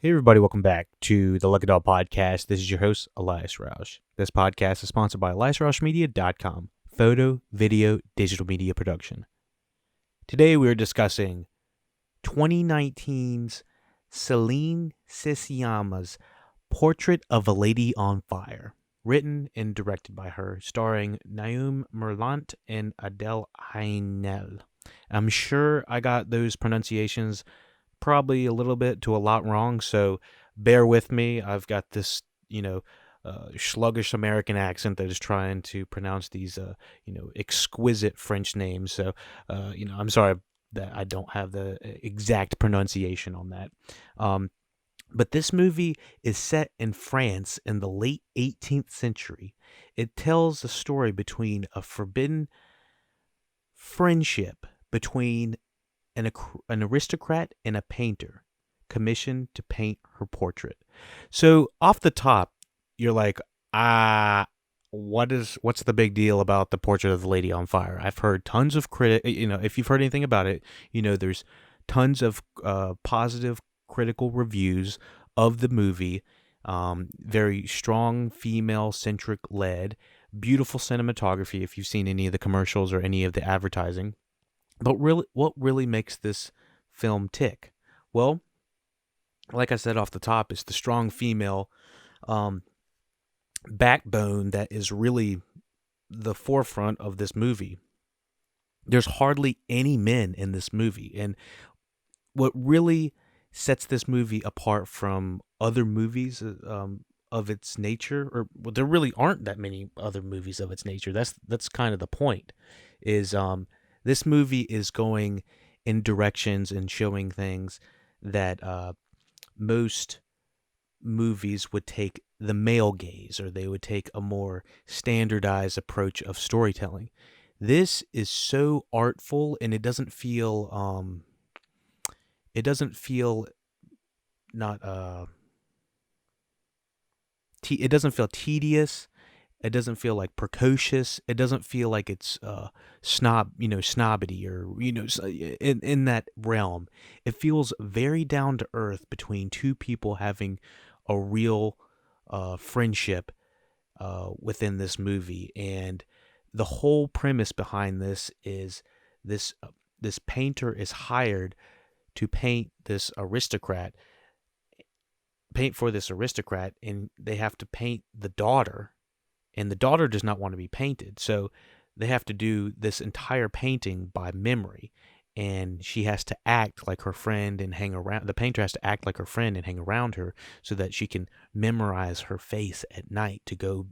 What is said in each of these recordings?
Hey everybody, welcome back to the LuckyDog podcast. This is your host, Elias. This podcast is sponsored by EliasRoushMedia.com, photo, video, digital media production. Today we are discussing 2019's Celine Sciamma's Portrait of a Lady on Fire, written and directed by her, starring Naomi Merlant and Adele Haenel. I'm sure I got those pronunciations probably a little bit to a lot wrong, so bear with me. I've got this, sluggish American accent that is trying to pronounce these, exquisite French names. So, I'm sorry that I don't have the exact pronunciation on that. But this movie is set in France in the late 18th century. It tells a story between a forbidden friendship between an aristocrat and a painter commissioned to paint her portrait. So off the top, you're like, what's the big deal about the Portrait of the Lady on Fire? I've heard tons of if you've heard anything about it, there's tons of positive critical reviews of the movie. Very strong female-centric led, beautiful cinematography if you've seen any of the commercials or any of the advertising. But really, what really makes this film tick? Well, like I said off the top, it's the strong female backbone that is really the forefront of this movie. There's hardly any men in this movie. And what really sets this movie apart from other movies of its nature, there really aren't that many other movies of its nature. That's kind of the point, is this movie is going in directions and showing things that most movies would take the male gaze, or they would take a more standardized approach of storytelling. This is so artful, and it doesn't feel it doesn't feel tedious. It doesn't feel like precocious. It doesn't feel like it's snobbity or in that realm. It feels very down to earth between two people having a real friendship within this movie. And the whole premise behind this is this painter is hired to paint for this aristocrat, and they have to paint the daughter. And the daughter does not want to be painted. So they have to do this entire painting by memory. And she has to act like her friend and hang around. The painter has to act like her friend and hang around her so that she can memorize her face at night to go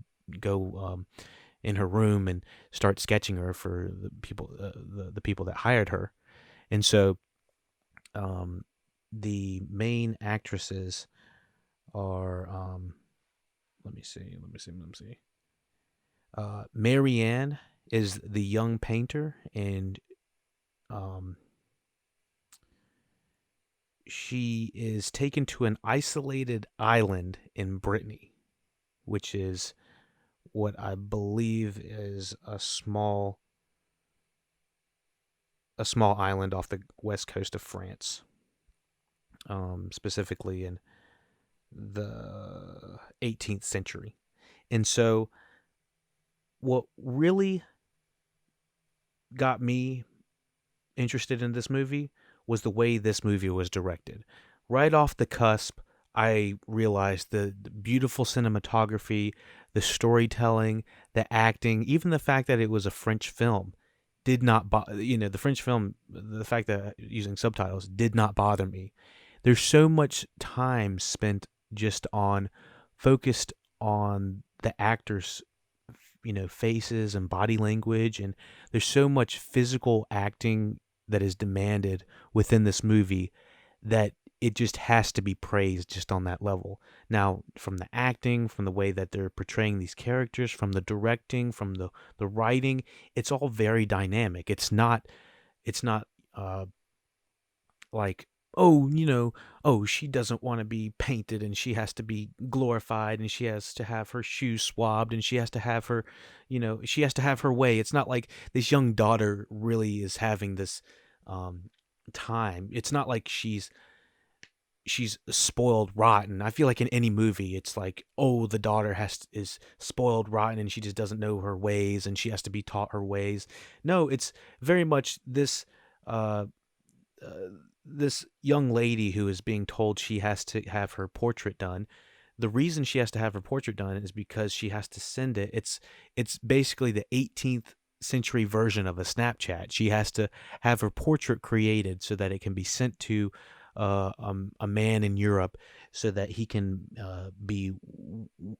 in her room and start sketching her for the people that hired her. And so the main actresses are let me see. Marianne is the young painter, and she is taken to an isolated island in Brittany, which is what I believe is a small island off the west coast of France, specifically in the 18th century. And so what really got me interested in this movie was the way this movie was directed. Right off the cusp, I realized the beautiful cinematography, the storytelling, the acting, even the fact that it was a French film did not the French film, the fact that using subtitles did not bother me. There's so much time spent just focused on the actors' faces and body language, and there's so much physical acting that is demanded within this movie that it just has to be praised just on that level. Now, from the acting, from the way that they're portraying these characters, from the directing, from the writing, it's all very dynamic. It's not like, she doesn't want to be painted and she has to be glorified and she has to have her shoes swabbed and she has to have her, she has to have her way. It's not like this young daughter really is having this time. It's not like she's she's spoiled rotten. I feel like in any movie, it's like, oh, the daughter is spoiled rotten and she just doesn't know her ways and she has to be taught her ways. No, it's very much uh, uh, this young lady who is being told she has to have her portrait done. The reason she has to have her portrait done is because she has to send it. It's basically the 18th century version of a Snapchat. She has to have her portrait created so that it can be sent to a man in Europe so that he can be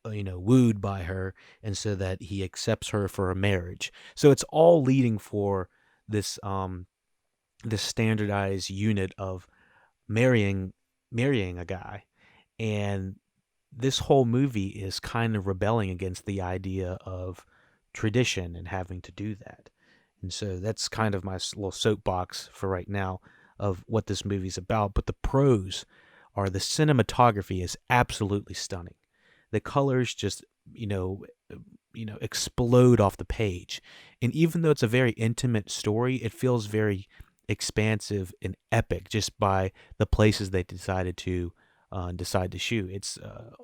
wooed by her and so that he accepts her for a marriage. So it's all leading for this standardized unit of marrying marrying a guy. And this whole movie is kind of rebelling against the idea of tradition and having to do that. And so that's kind of my little soapbox for right now of what this movie's about. But the pros are the cinematography is absolutely stunning. The colors just, explode off the page. And even though it's a very intimate story, it feels very expansive and epic just by the places they decided to decide to shoot. It's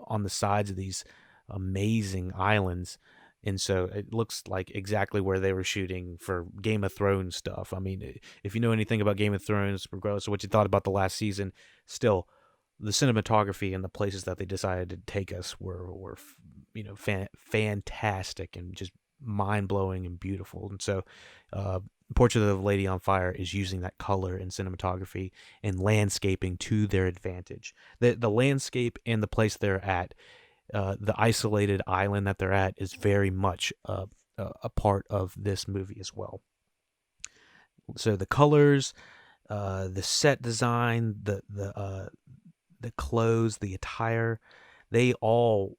on the sides of these amazing islands, and so it looks like exactly where they were shooting for Game of Thrones stuff. I mean, if you know anything about Game of Thrones, regardless of what you thought about the last season, still the cinematography and the places that they decided to take us were fantastic and just mind blowing and beautiful. And so, Portrait of the Lady on Fire is using that color and cinematography and landscaping to their advantage. The landscape and the place they're at, the isolated island that they're at, is very much a part of this movie as well. So the colors, the set design, the clothes, the attire, they all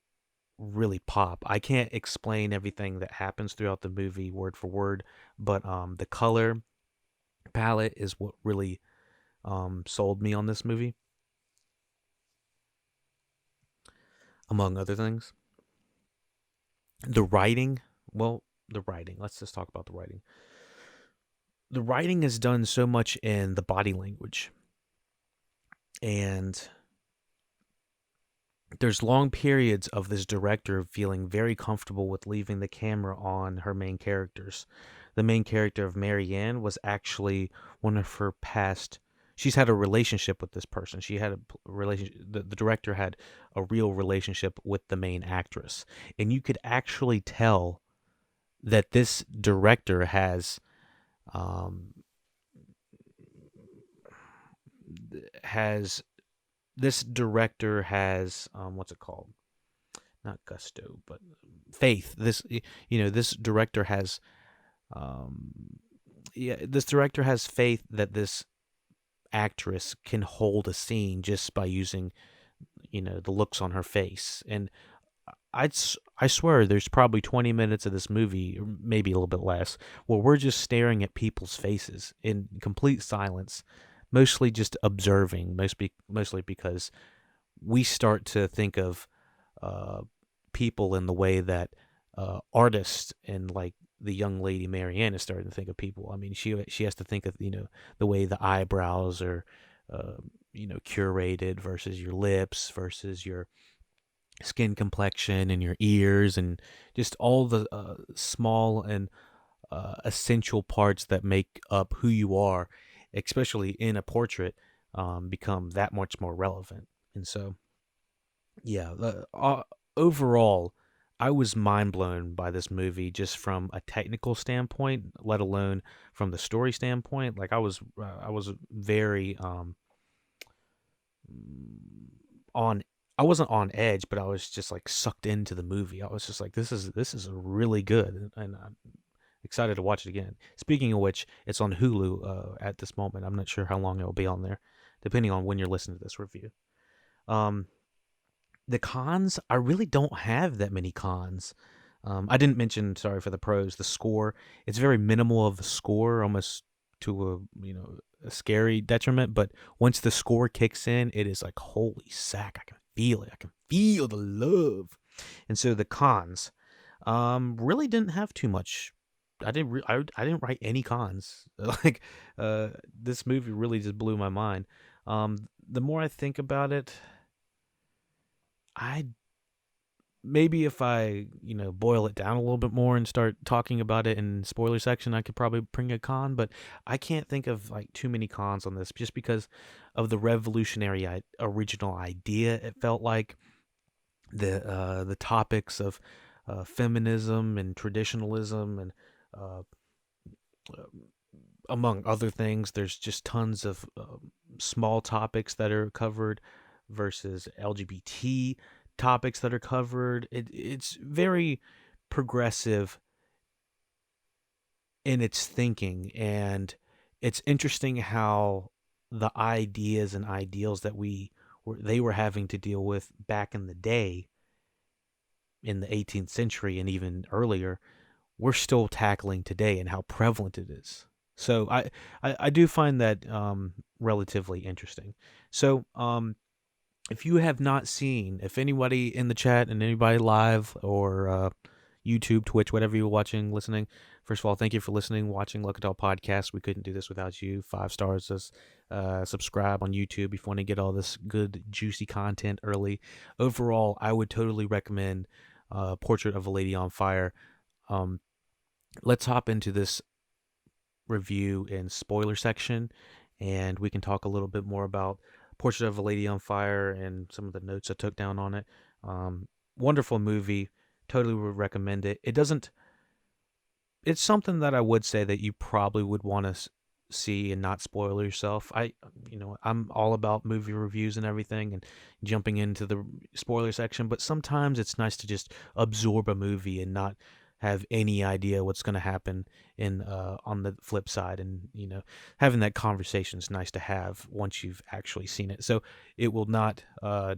really pop. I can't explain everything that happens throughout the movie word for word, but the color palette is what really sold me on this movie, among other things. The writing, well, the writing. Let's just talk about the writing. The writing is done so much in the body language, and there's long periods of this director feeling very comfortable with leaving the camera on her main characters. The main character of Marianne was actually one of her past. She's had a relationship with this person. She had a relationship. The director had a real relationship with the main actress, and you could actually tell that this director um, has what's it called? Not gusto, but faith. This director has this director has faith that this actress can hold a scene just by using the looks on her face. And I swear there's probably 20 minutes of this movie, or maybe a little bit less, where we're just staring at people's faces in complete silence, mostly just observing, mostly because we start to think of people in the way that artists and like the young lady Marianne is starting to think of people. I mean, she has to think of the way the eyebrows are curated versus your lips versus your skin complexion and your ears and just all the small and essential parts that make up who you are, especially in a portrait, become that much more relevant. And so, yeah, overall, I was mind blown by this movie just from a technical standpoint, let alone from the story standpoint. Like I was very on. I wasn't on edge, but I was just like sucked into the movie. I was just like, this is really good, and I'm excited to watch it again. Speaking of which, it's on Hulu at this moment. I'm not sure how long it will be on there, depending on when you're listening to this review. Um, the cons, I really don't have that many cons. I didn't mention, sorry for the pros, the score. It's very minimal of a score, almost to a scary detriment. But once the score kicks in, it is like, holy sack, I can feel it. I can feel the love. And so the cons, really didn't have too much. I didn't write any cons. Like, this movie really just blew my mind. the more I think about it, I maybe if I, boil it down a little bit more and start talking about it in spoiler section, I could probably bring a con, but I can't think of like too many cons on this just because of the revolutionary original idea. It felt like the topics of feminism and traditionalism and uh, among other things. There's just tons of small topics that are covered versus LGBT topics that are covered. It's very progressive in its thinking, and it's interesting how the ideas and ideals that they were having to deal with back in the day in the 18th century and even earlier, we're still tackling today and how prevalent it is. So I do find that relatively interesting. So if you have not seen, if anybody in the chat and anybody live or YouTube, Twitch, whatever you're watching, listening, first of all, thank you for listening, watching LuckyDog Podcast. We couldn't do this without you. 5 stars. Subscribe on YouTube if you want to get all this good, juicy content early. Overall, I would totally recommend Portrait of a Lady on Fire. Let's hop into this review in spoiler section, and we can talk a little bit more about Portrait of a Lady on Fire and some of the notes I took down on it. Wonderful movie. Totally would recommend it. It's something that I would say that you probably would want to see and not spoil yourself. I'm all about movie reviews and everything and jumping into the spoiler section, but sometimes it's nice to just absorb a movie and not have any idea what's going to happen in on the flip side. And having that conversation is nice to have once you've actually seen it. So it will not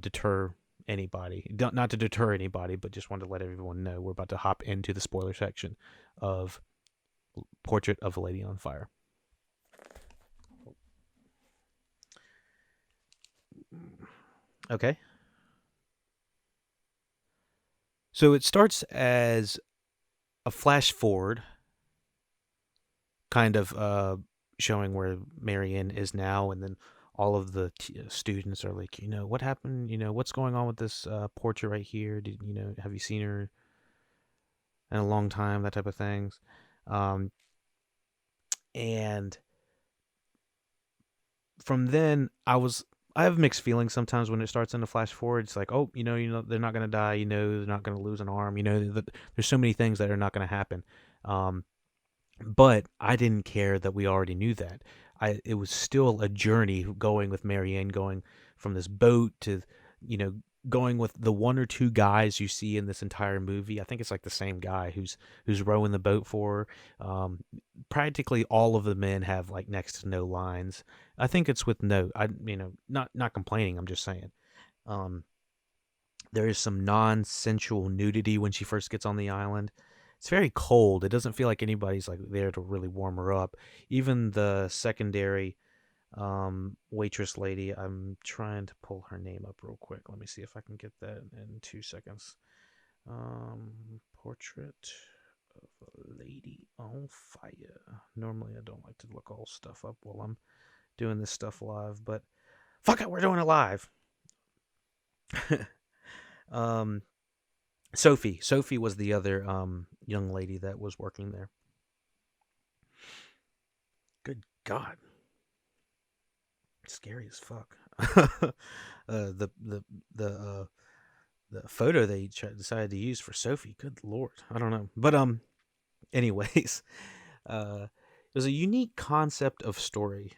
deter anybody, not to deter anybody, but just wanted to let everyone know we're about to hop into the spoiler section of Portrait of a Lady on Fire. Okay. So it starts as a flash forward, kind of showing where Marianne is now, and then all of the students are like, what happened? What's going on with this portrait right here? Have you seen her in a long time? That type of things. And from then, I have mixed feelings sometimes when it starts in a flash forward. It's like, oh, they're not going to die. They're not going to lose an arm. There's so many things that are not going to happen. But I didn't care that we already knew that. It was still a journey going with Marianne, going from this boat to, going with the one or two guys you see in this entire movie. I think it's like the same guy who's rowing the boat for her. Practically all of the men have like next to no lines. I think it's with no, not complaining. I'm just saying. There is some non-sensual nudity when she first gets on the island. It's very cold. It doesn't feel like anybody's like there to really warm her up. Even the secondary waitress lady, I'm trying to pull her name up real quick. Let me see if I can get that in 2 seconds. Portrait of a Lady on Fire. Normally I don't like to look all stuff up while I'm doing this stuff live, but fuck it, we're doing it live. Sophie was the other young lady that was working there. Good God, scary as fuck. The photo they decided to use for Sophie. Good Lord, I don't know, but anyways, it was a unique concept of story.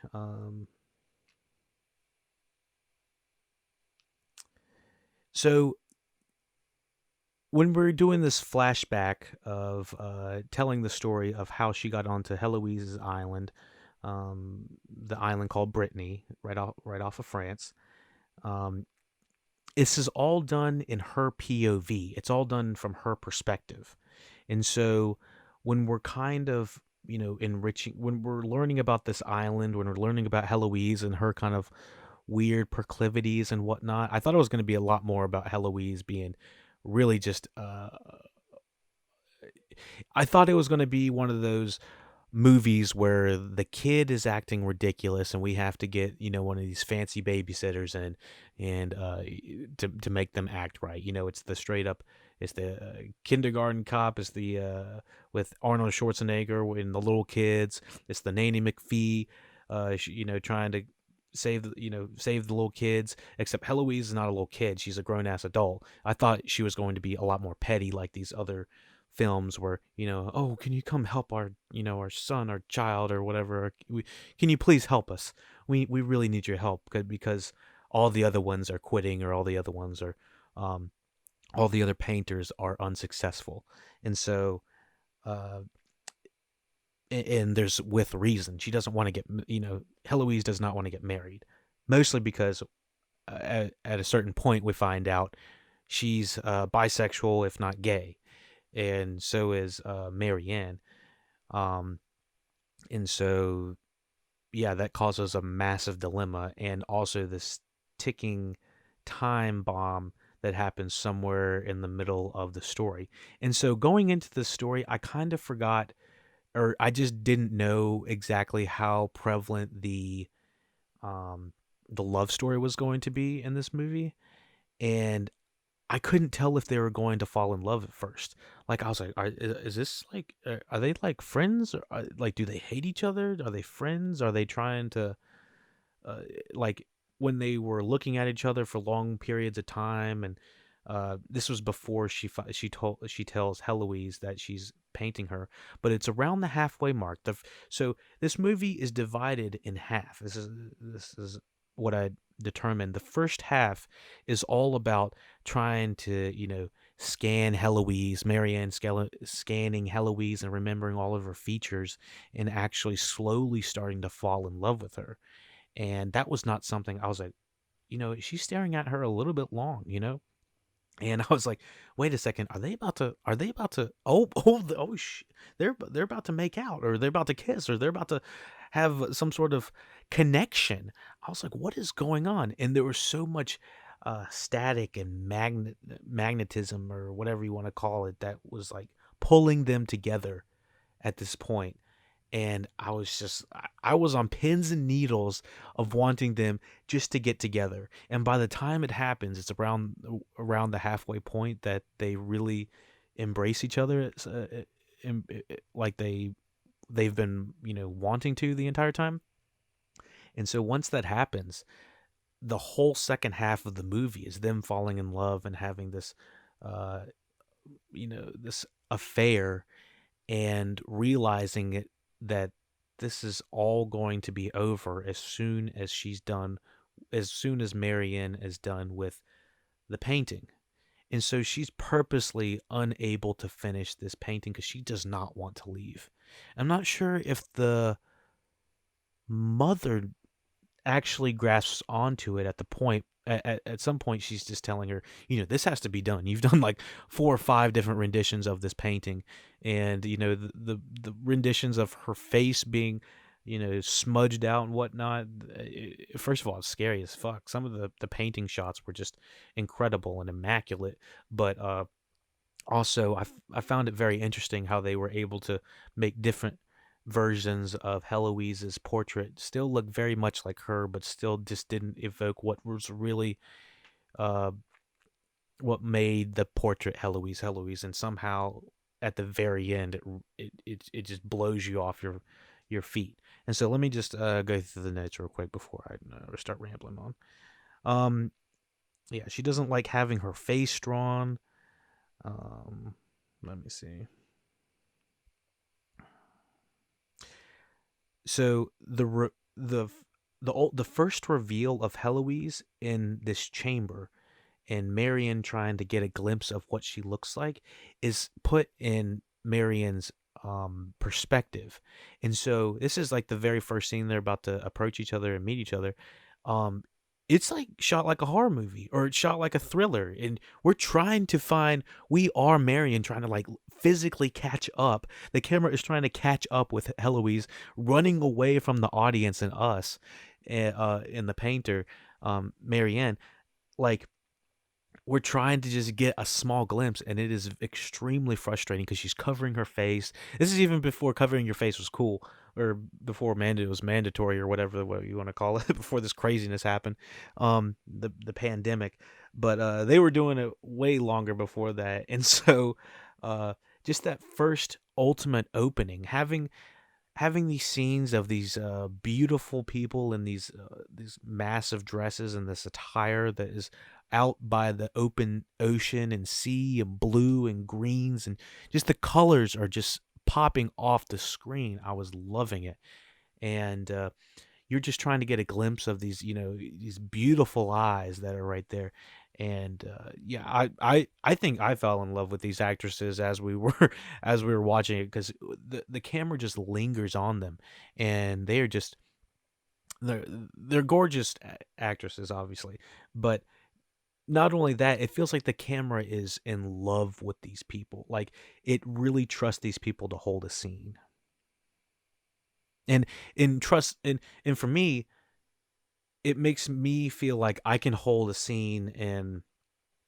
So when we're doing this flashback of telling the story of how she got onto Heloise's island, the island called Brittany, right off of France, this is all done in her POV. It's all done from her perspective. And so when we're kind of, enriching, when we're learning about this island, when we're learning about Heloise and her kind of weird proclivities and whatnot, I thought it was going to be a lot more about Heloise being really just I thought it was going to be one of those movies where the kid is acting ridiculous and we have to get, one of these fancy babysitters in and to make them act right. It's the straight up, it's the kindergarten cop, it's the with Arnold Schwarzenegger and the little kids, it's the Nanny McPhee, trying to save the little kids. Except Heloise is not a little kid; she's a grown ass adult. I thought she was going to be a lot more petty, like these other films where, oh, can you come help our, our son or child or whatever, or can you please help us, we really need your help, because all the other ones are quitting, or all the other ones are all the other painters are unsuccessful. And so uh and there's with reason, she doesn't want to get, Heloise does not want to get married, mostly because at a certain point we find out she's bisexual, if not gay, and so is Marianne. Um, and so, yeah, that causes a massive dilemma, and also this ticking time bomb that happens somewhere in the middle of the story. And so, going into the story, I kind of forgot, or I just didn't know exactly how prevalent the love story was going to be in this movie, and I couldn't tell if they were going to fall in love at first. Like, I was like, is this like, are they like friends? Or like, do they hate each other? Are they friends? Are they trying to, like, when they were looking at each other for long periods of time? And this was before she tells Heloise that she's painting her, but it's around the halfway mark. So this movie is divided in half. This is what I determined. The first half is all about trying to, scan Heloise, Marianne scanning Heloise and remembering all of her features, and actually slowly starting to fall in love with her. And that was not something I was like, she's staring at her a little bit long. And I was like, wait a second, are they about to they're about to make out, or they're about to kiss, or they're about to have some sort of connection. I was like, what is going on? And there was so much static and magnetism, or whatever you want to call it, that was like pulling them together at this point. And I was on pins and needles of wanting them just to get together. And by the time it happens, it's around the halfway point that they really embrace each other. It's, like they've been, wanting to the entire time. And so once that happens, the whole second half of the movie is them falling in love and having this uh this affair, and realizing that this is all going to be over as soon as Marianne is done with the painting. And so she's purposely unable to finish this painting because she does not want to leave. I'm not sure if the mother actually grasps onto it at the point. At some point, she's just telling her, this has to be done. You've done like 4 or 5 different renditions of this painting, and the renditions of her face being, smudged out and whatnot. First of all, it's scary as fuck. Some of the painting shots were just incredible and immaculate, but also I found it very interesting how they were able to make different versions of Heloise's portrait still look very much like her, but still just didn't evoke what was really uh, what made the portrait Heloise. And somehow at the very end, it just blows you off your feet. And so let me just go through the notes real quick before I start rambling on. Yeah, she doesn't like having her face drawn. Let me see. So the first reveal of Heloise in this chamber, and Marianne trying to get a glimpse of what she looks like, is put in Marianne's perspective. And so this is like the very first scene they're about to approach each other and meet each other. Um, it's like shot like a horror movie, or it's shot like a thriller, and we are Marianne trying to like physically catch up. The camera is trying to catch up with Heloise, running away from the audience and us, in the painter, Marianne. Like, we're trying to just get a small glimpse, and it is extremely frustrating because she's covering her face. This is even before covering your face was cool, or before it was mandatory, or whatever what you want to call it, before this craziness happened, the pandemic. But they were doing it way longer before that, and so uh, just that first ultimate opening, having these scenes of these beautiful people in these massive dresses and this attire that is out by the open ocean and sea and blue and greens, and just the colors are just popping off the screen. I was loving it. And you're just trying to get a glimpse of these beautiful eyes that are right there. And yeah, I think I fell in love with these actresses as we were as we were watching it, because the camera just lingers on them, and they are just they're they're gorgeous actresses, obviously. But not only that, it feels like the camera is in love with these people. Like, it really trusts these people to hold a scene. And and for me, it makes me feel like I can hold a scene in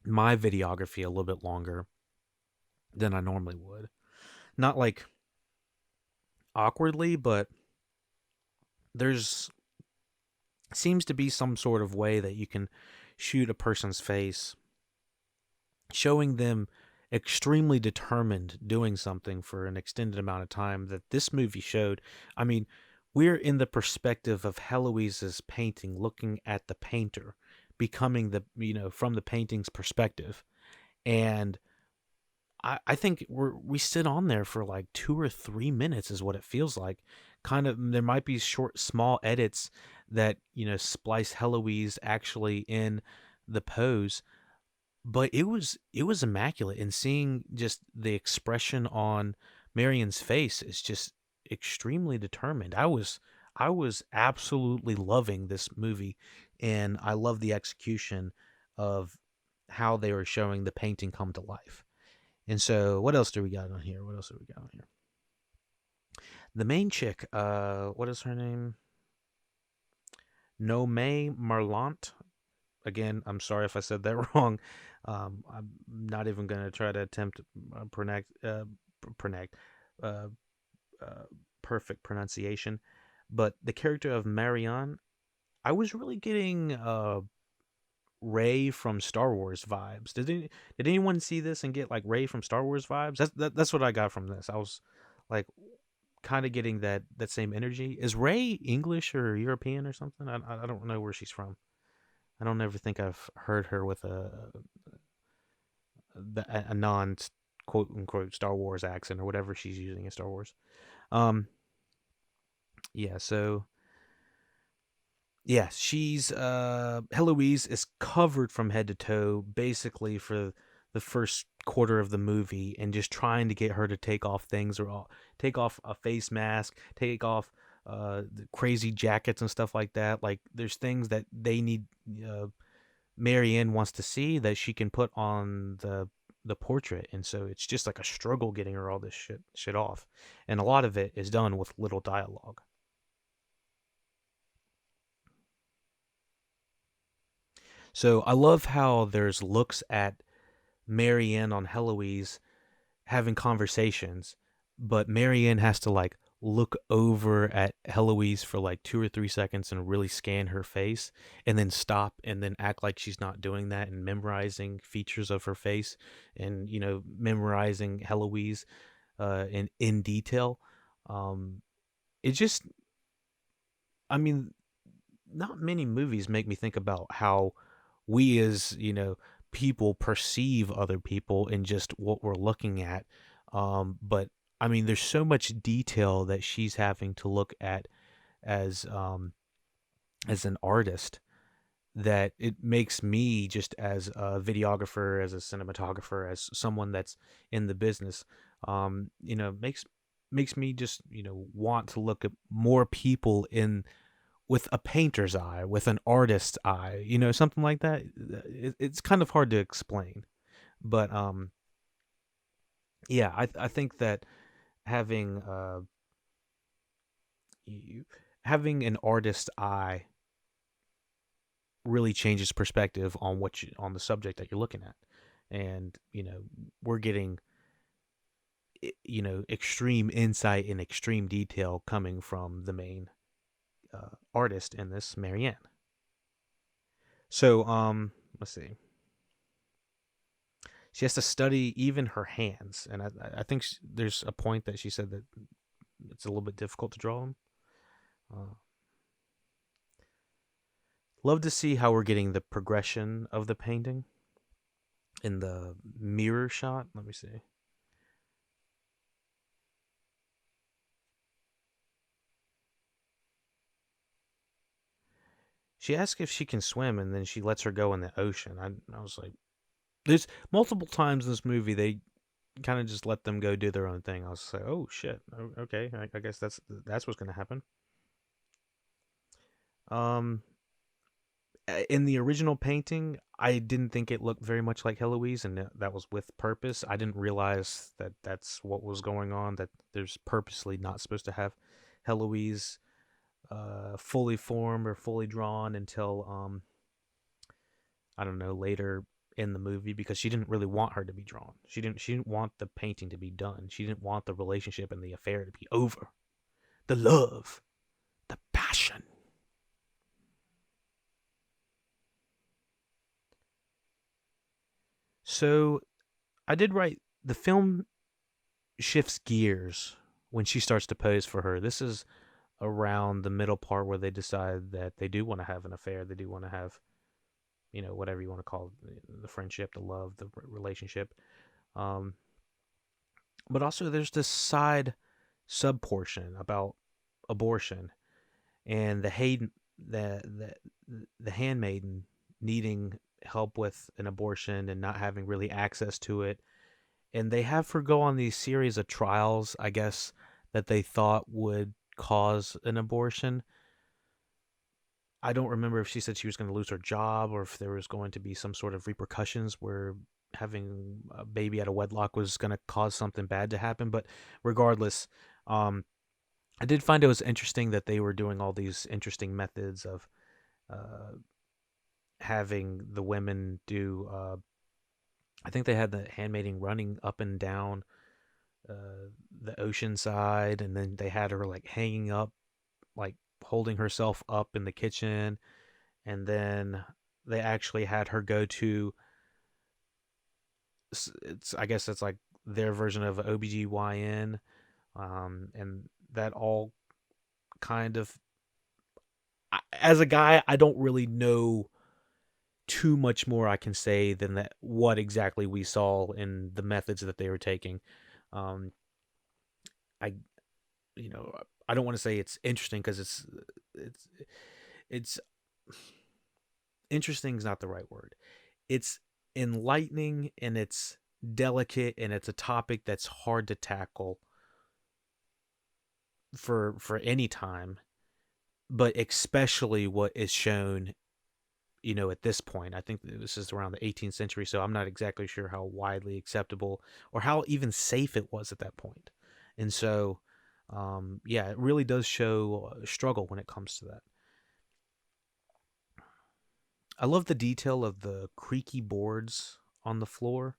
my videography a little bit longer than I normally would. Not like awkwardly, but there's seems to be some sort of way that you can shoot a person's face, showing them extremely determined doing something for an extended amount of time, that this movie showed. I mean, we're in the perspective of Heloise's painting, looking at the painter, becoming from the painting's perspective. And I think we sit on there for like 2 or 3 minutes is what it feels like. Kind of, there might be short, small edits that splice Heloise actually in the pose, but it was immaculate. And seeing just the expression on Marian's face is just extremely determined. I was absolutely loving this movie, and I love the execution of how they were showing the painting come to life. And so, what else do we got on here? What else do we got on here? The main chick, what is her name? Nome Marlant. Again, I'm sorry if I said that wrong. I'm not even going to try to attempt pronounce uh, uh, perfect pronunciation. But the character of Marianne, I was really getting Rey from Star Wars vibes. Did anyone see this and get like Rey from Star Wars vibes? That's what I got from this. I was like kind of getting that same energy. Is Rey English or European or something? I don't know where she's from. I don't ever think I've heard her with a non quote unquote Star Wars accent or whatever she's using in Star Wars. Um, yeah. So yeah, she's Heloise is covered from head to toe basically for the first quarter of the movie, and just trying to get her to take off things, or take off a face mask, take off the crazy jackets and stuff like that. Like, there's things that they need Marianne wants to see that she can put on the portrait, and so it's just like a struggle getting her all this shit off, and a lot of it is done with little dialogue. So I love how there's looks at Marianne on Heloise having conversations, but Marianne has to like look over at Heloise for like 2 or 3 seconds and really scan her face, and then stop, and then act like she's not doing that, and memorizing features of her face, and memorizing Heloise in detail. Um, it just, I mean, not many movies make me think about how we as people perceive other people in just what we're looking at. But I mean, there's so much detail that she's having to look at as as an artist, that it makes me, just as a videographer, as a cinematographer, as someone that's in the business, makes me just want to look at more people in with a painter's eye, with an artist's eye, something like that. It's kind of hard to explain, but yeah, I think that having you, having an artist's eye really changes perspective on on the subject that you're looking at. And we're getting extreme insight and extreme detail coming from the main artist in this, Marianne. So let's see. She has to study even her hands, and I think there's a point that she said that it's a little bit difficult to draw them. Uh, Love to see how we're getting the progression of the painting in the mirror shot. Let me see. She asks if she can swim, and then she lets her go in the ocean. I was like, there's multiple times in this movie they kind of just let them go do their own thing. I was like, oh shit, okay, I guess that's what's gonna happen. Um, in the original painting, I didn't think it looked very much like Heloise, and that was with purpose. I didn't realize that that's what was going on. That there's purposely not supposed to have Heloise fully formed or fully drawn until I don't know, later in the movie, because she didn't really want her to be drawn. She didn't want the painting to be done. She didn't want the relationship and the affair to be over. The love, the passion. So I did write the film shifts gears when she starts to pose for her. This is around the middle part where they decide that they do want to have an affair. They do want to have, whatever you want to call it, the friendship, the love, the relationship. Um, but also there's this side sub portion about abortion and the handmaiden needing help with an abortion and not having really access to it, and they have her go on these series of trials, I guess, that they thought would cause an abortion. I don't remember if she said she was going to lose her job or if there was going to be some sort of repercussions where having a baby out of wedlock was going to cause something bad to happen. But regardless, um, I did find it was interesting that they were doing all these interesting methods of uh, having the women do. I think they had the handmaiding running up and down the ocean side, and then they had her like hanging up, like holding herself up in the kitchen, and then they actually had her go to. It's I guess it's like their version of OBGYN, and that all kind of. As a guy, I don't really know too much more I can say than that what exactly we saw in the methods that they were taking. Um, I I don't want to say it's interesting because it's it's interesting is not the right word. It's enlightening and it's delicate and it's a topic that's hard to tackle for any time, but especially what is shown at this point. I think this is around the 18th century, so I'm not exactly sure how widely acceptable or how even safe it was at that point. And so, yeah, it really does show a struggle when it comes to that. I love the detail of the creaky boards on the floor.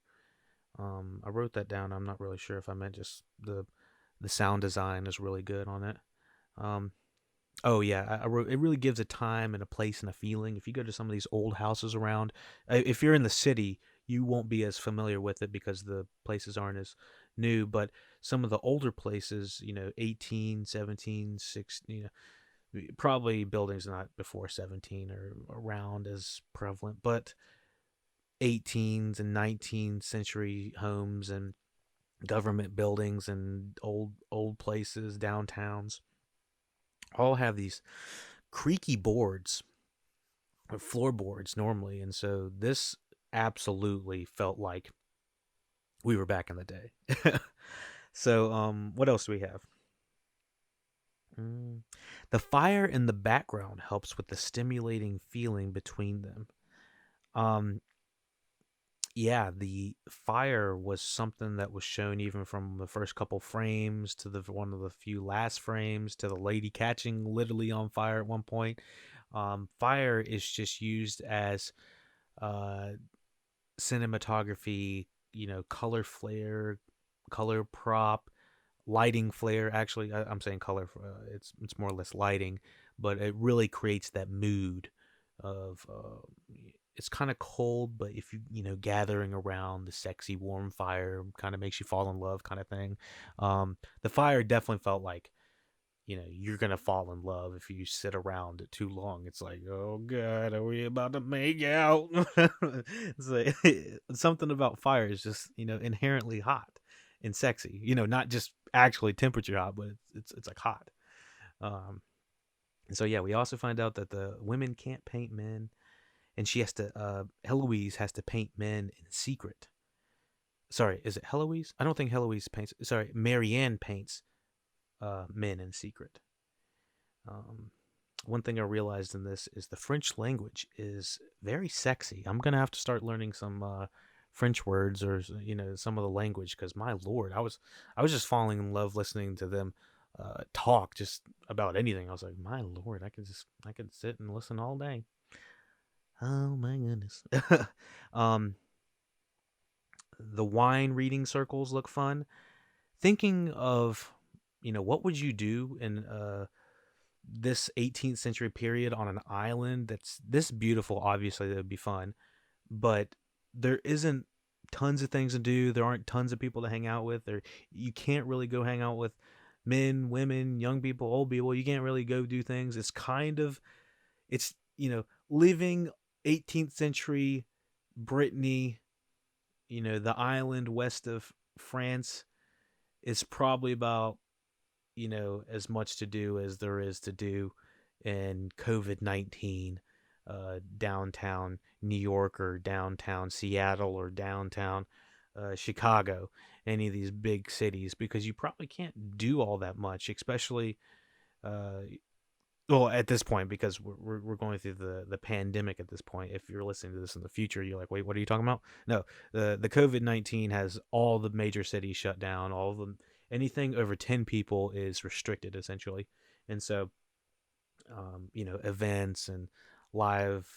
I wrote that down. I'm not really sure if I meant just the sound design is really good on it. Um, Oh yeah, I wrote. It really gives a time and a place and a feeling. If you go to some of these old houses around, if you're in the city, you won't be as familiar with it because the places aren't as new. But some of the older places, 18, 17, 16, probably buildings not before 17 or around as prevalent, but 18th and 19th century homes and government buildings and old places, downtowns, all have these creaky boards or floorboards normally, and so this absolutely felt like we were back in the day. So what else do we have? mm. The fire in the background helps with the stimulating feeling between them. um yeah, the fire was something that was shown even from the first couple frames to the one of the few last frames to the lady catching literally on fire at one point. Fire is just used as uh, cinematography, color flare, color prop, lighting flare. Actually, I'm saying color. It's more or less lighting, but it really creates that mood of. It's kind of cold, but if gathering around the sexy warm fire kind of makes you fall in love, kind of thing. The fire definitely felt like you're gonna fall in love if you sit around it too long. It's like, oh god, are we about to make out? It's like, something about fire is just inherently hot and sexy. Not just actually temperature hot, but it's like hot. Um, and so yeah, we also find out that the women can't paint men, and she has to. Heloise has to paint men in secret. Sorry, is it Heloise? I don't think Heloise paints. Sorry, Marianne paints men in secret. Um, One thing I realized in this is the French language is very sexy. I'm gonna have to start learning some French words, or some of the language, because my lord, I was just falling in love listening to them talk just about anything. I was like, my lord, I could sit and listen all day. Oh my goodness. um, the wine reading circles look fun. Thinking of what would you do in this 18th century period on an island that's this beautiful. Obviously that would be fun, but there isn't tons of things to do. There aren't tons of people to hang out with. There, you can't really go hang out with men, women, young people, old people. You can't really go do things. It's living 18th century Brittany, the island west of France, is probably about as much to do as there is to do in COVID-19 downtown New York, or downtown Seattle, or downtown Chicago, any of these big cities, because you probably can't do all that much, especially uh, well, at this point, because we're going through the pandemic at this point. If you're listening to this in the future, you're like, wait, what are you talking about? No, the COVID-19 has all the major cities shut down. All of them, anything over 10 people is restricted essentially, and so events and live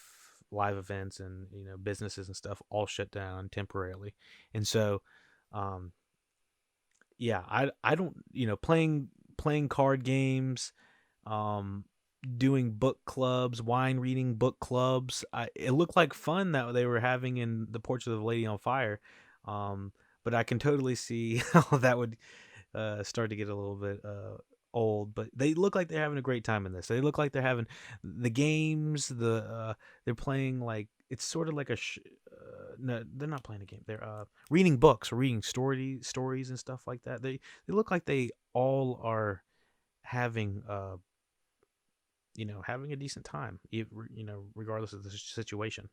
live events and businesses and stuff all shut down temporarily, and so um, yeah, I don't playing card games, um, doing book clubs, wine reading book clubs. It looked like fun that they were having in the Portrait of the Lady on Fire, um, but I can totally see how that would start to get a little bit old. But they look like they're having a great time in this. They look like they're having the games. They're playing like it's sort of like no, they're not playing a game. They're reading books, or reading stories and stuff like that. They look like they all are having having a decent time, regardless of the situation.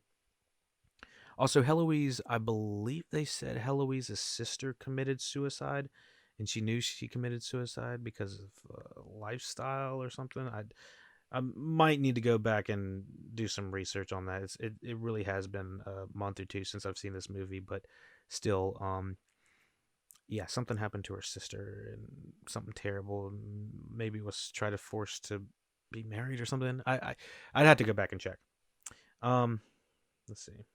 Also, Heloise, I believe they said Heloise's sister committed suicide, and she knew she committed suicide because of lifestyle or something. I might need to go back and do some research on that. It really has been a month or two since I've seen this movie, but still, yeah, something happened to her sister, and something terrible. And maybe was try to force to be married or something. I'd have to go back and check. Um, let's see.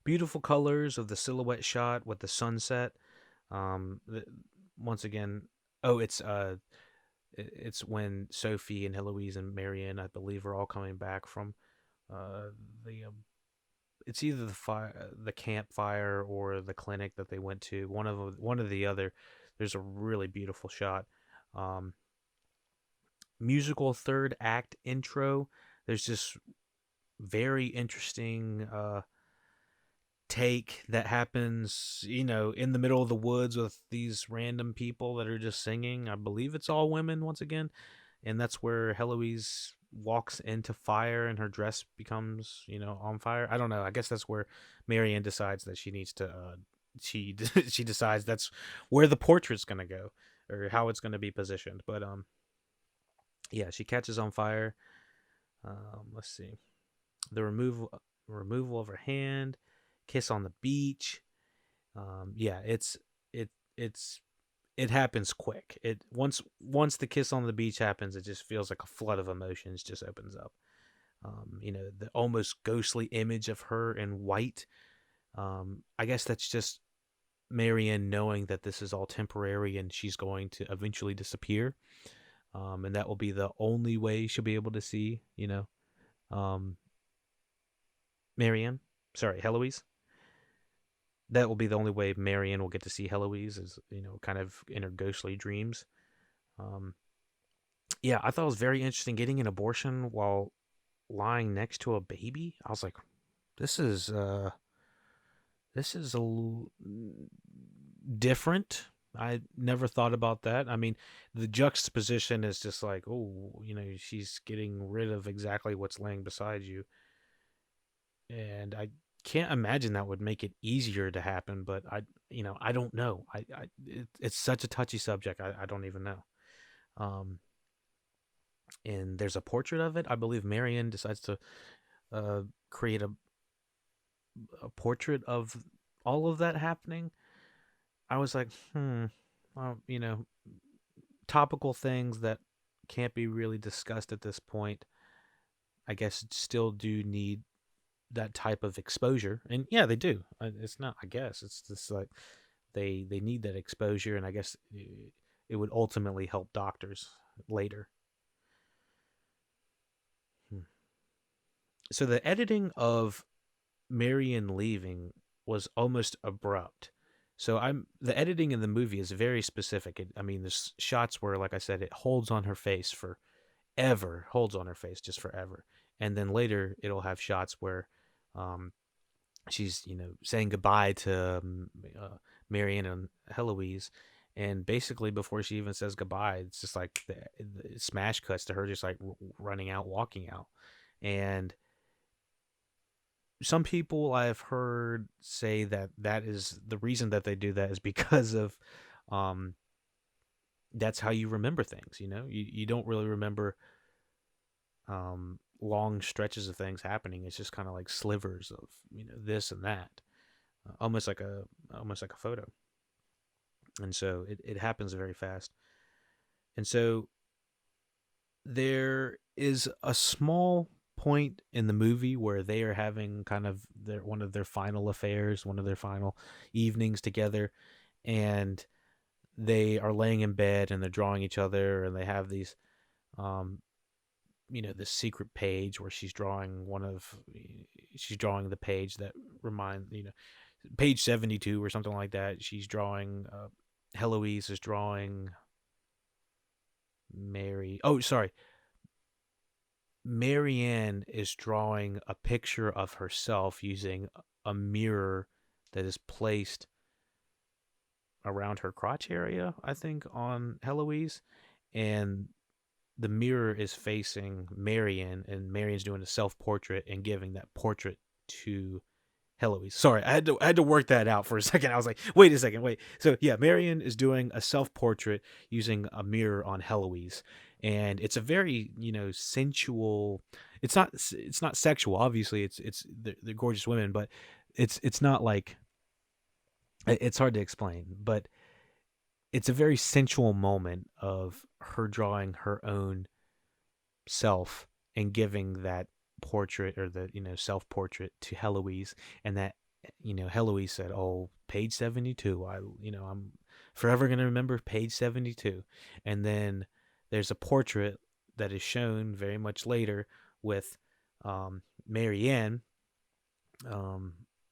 Beautiful colors of the silhouette shot with the sunset. Um, the, Once again, oh, it's when Sophie and Heloise and Marianne, I believe, are all coming back from the it's either the campfire, or the clinic that they went to. One of the other. There's a really beautiful shot. Um, Musical third act intro. There's this very interesting take that happens, in the middle of the woods with these random people that are just singing. I believe it's all women once again, and that's where Heloise walks into fire and her dress becomes, on fire. I don't know. I guess that's where Marianne decides that she needs to. She she decides that's where the portrait's gonna go, or how it's gonna be positioned. But yeah, she catches on fire. Let's see, the removal of her hand, kiss on the beach. Yeah, it's it happens quick. It once the kiss on the beach happens, it just feels like a flood of emotions just opens up. The almost ghostly image of her in white. I guess that's just Marianne knowing that this is all temporary and she's going to eventually disappear. And that will be the only way she'll be able to see, um, Marianne. Sorry, Heloise. That will be the only way Marianne will get to see Heloise is, kind of in her ghostly dreams. Um, yeah, I thought it was very interesting getting an abortion while lying next to a baby. I was like, this is different. I never thought about that. I mean, the juxtaposition is just like, oh, she's getting rid of exactly what's laying beside you, and I can't imagine that would make it easier to happen. But I don't know. It's such a touchy subject. I don't even know. Um, and there's a portrait of it. I believe Marion decides to create a portrait of all of that happening. I was like, well, topical things that can't be really discussed at this point, I guess still do need that type of exposure. And yeah, they do. It's not, I guess, it's just like they need that exposure, and I guess it would ultimately help doctors later. So the editing of Marion leaving was almost abrupt. So the editing in the movie is very specific. I mean, there's shots where, like I said, it holds on her face forever, holds on her face just forever, and then later it'll have shots where um, she's saying goodbye to Marianne and Heloise, and basically before she even says goodbye, it's just like the smash cuts to her just like running out, walking out, and some people I've heard say that is the reason that they do that is because of um that's how you remember things. You don't really remember long stretches of things happening. It's just kind of like slivers of this and that, almost like a photo. And so it happens very fast. And so there is a small point in the movie where they are having kind of one of their final affairs, one of their final evenings together, and they are laying in bed and they're drawing each other, and they have these this secret page where she's drawing the page that page 72 or something like that. She's drawing Heloise is drawing Marianne is drawing a picture of herself using a mirror that is placed around her crotch area, I think, on Heloise, and the mirror is facing Marianne, and Marianne's doing a self-portrait and giving that portrait to Heloise. Sorry, I had to work that out for a second. I was like, wait a second, wait. So yeah, Marianne is doing a self-portrait using a mirror on Heloise, and it's a very sensual. It's not sexual. Obviously, it's they're gorgeous women, but it's not like, it's hard to explain, but it's a very sensual moment of her drawing her own self and giving that portrait, or the self portrait, to Heloise, and that Heloise said, "Oh, page 72. I'm forever going to remember page 72." And then there's a portrait that is shown very much later with Marianne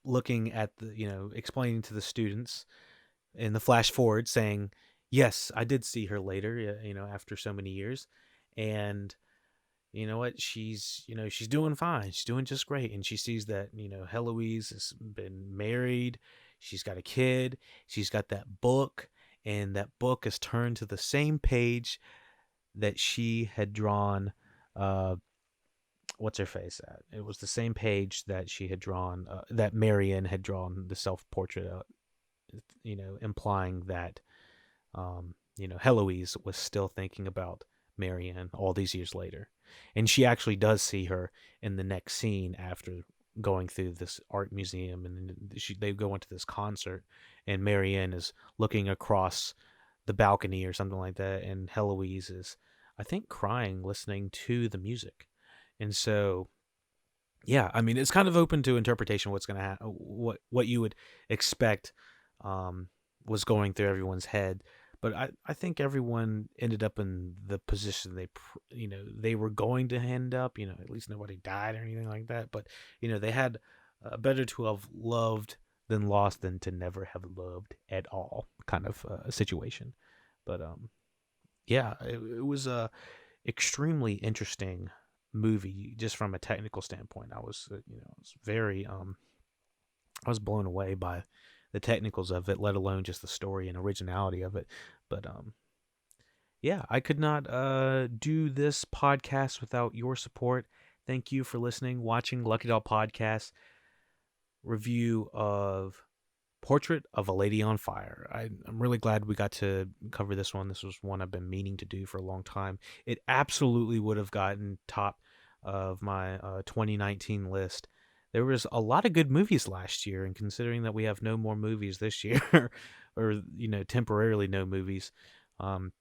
looking at explaining to the students in the flash forward, saying, "Yes, I did see her later, after so many years, and you know what? She's doing fine. She's doing just great." And she sees that Heloise has been married. She's got a kid. She's got that book, and that book is turned to the same page that she had drawn. What's her face at? It was the same page that she had drawn. That Marianne had drawn the self portrait. Implying that Heloise was still thinking about Marianne all these years later. And she actually does see her in the next scene after going through this art museum, and they go into this concert, and Marianne is looking across the balcony or something like that, and Heloise is, I think, crying listening to the music. And so, yeah, I mean, it's kind of open to interpretation. What's gonna happen, what you would expect, um, was going through everyone's head. But I think everyone ended up in the position they were going to end up. At least nobody died or anything like that. But they had, better to have loved than lost than to never have loved at all, kind of a situation. But yeah, it was a extremely interesting movie just from a technical standpoint. I was, I was blown away by the technicals of it, let alone just the story and originality of it. But yeah, I could not do this podcast without your support. Thank you for listening, watching Lucky Dog Podcast review of Portrait of a Lady on Fire. I'm really glad we got to cover this one. This was one I've been meaning to do for a long time. It absolutely would have gotten top of my 2019 list. There was a lot of good movies last year, and considering that we have no more movies this year, or temporarily no movies, with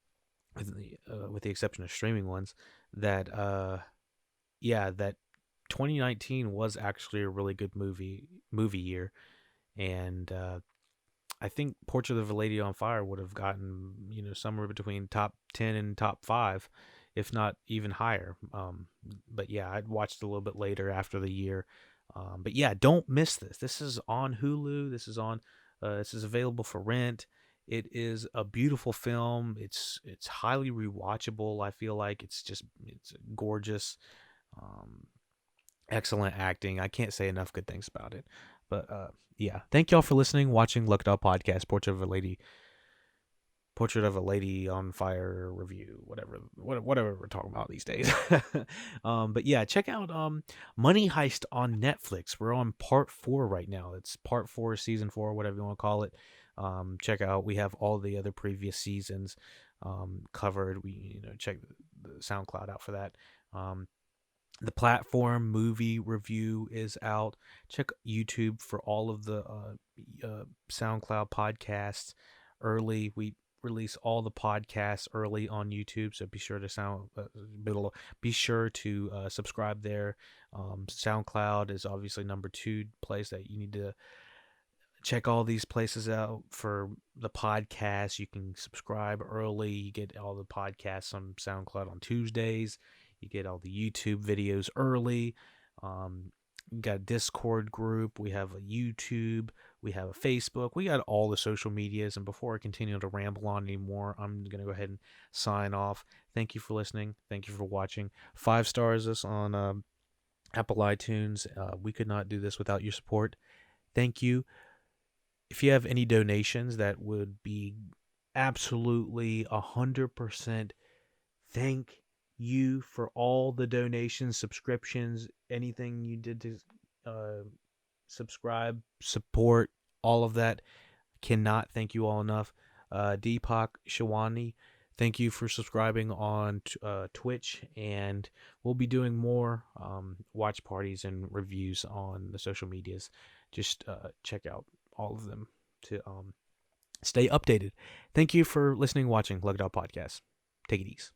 the exception of streaming ones, that that 2019 was actually a really good movie year. And I think Portrait of a Lady on Fire would have gotten, somewhere between top 10 and top 5, if not even higher. But yeah, I'd watched a little bit later after the year. But yeah, don't miss this. This is on Hulu. This is available for rent. It is a beautiful film. It's highly rewatchable. I feel like it's gorgeous. Um, Excellent acting. I can't say enough good things about it. But yeah, thank y'all for listening, watching Look It Up Podcast, Portrait of a Lady on Fire review, whatever we're talking about these days. But yeah, check out Money Heist on Netflix. We're on part 4 right now. It's part 4, season 4, whatever you want to call it. Check out. We have all the other previous seasons covered. We check the SoundCloud out for that. The platform movie review is out. Check YouTube for all of the SoundCloud podcasts early. We release all the podcasts early on YouTube, so be sure to subscribe there. SoundCloud is obviously number 2 place that you need to check all these places out for the podcast. You can subscribe early. You get all the podcasts on SoundCloud on Tuesdays. You get all the YouTube videos early. We got a Discord group. We have a YouTube. We have a Facebook. We got all the social medias. And before I continue to ramble on anymore, I'm going to go ahead and sign off. Thank you for listening. Thank you for watching. 5 stars us on Apple iTunes. We could not do this without your support. Thank you. If you have any donations, that would be absolutely 100% thank you for all the donations, subscriptions, anything you did to subscribe, support, all of that. Cannot thank you all enough. Deepak Shawani, thank you for subscribing on Twitch, and we'll be doing more watch parties and reviews on the social medias. Just check out all of them to stay updated. Thank you for listening, watching Lugged Out Podcast. Take it easy.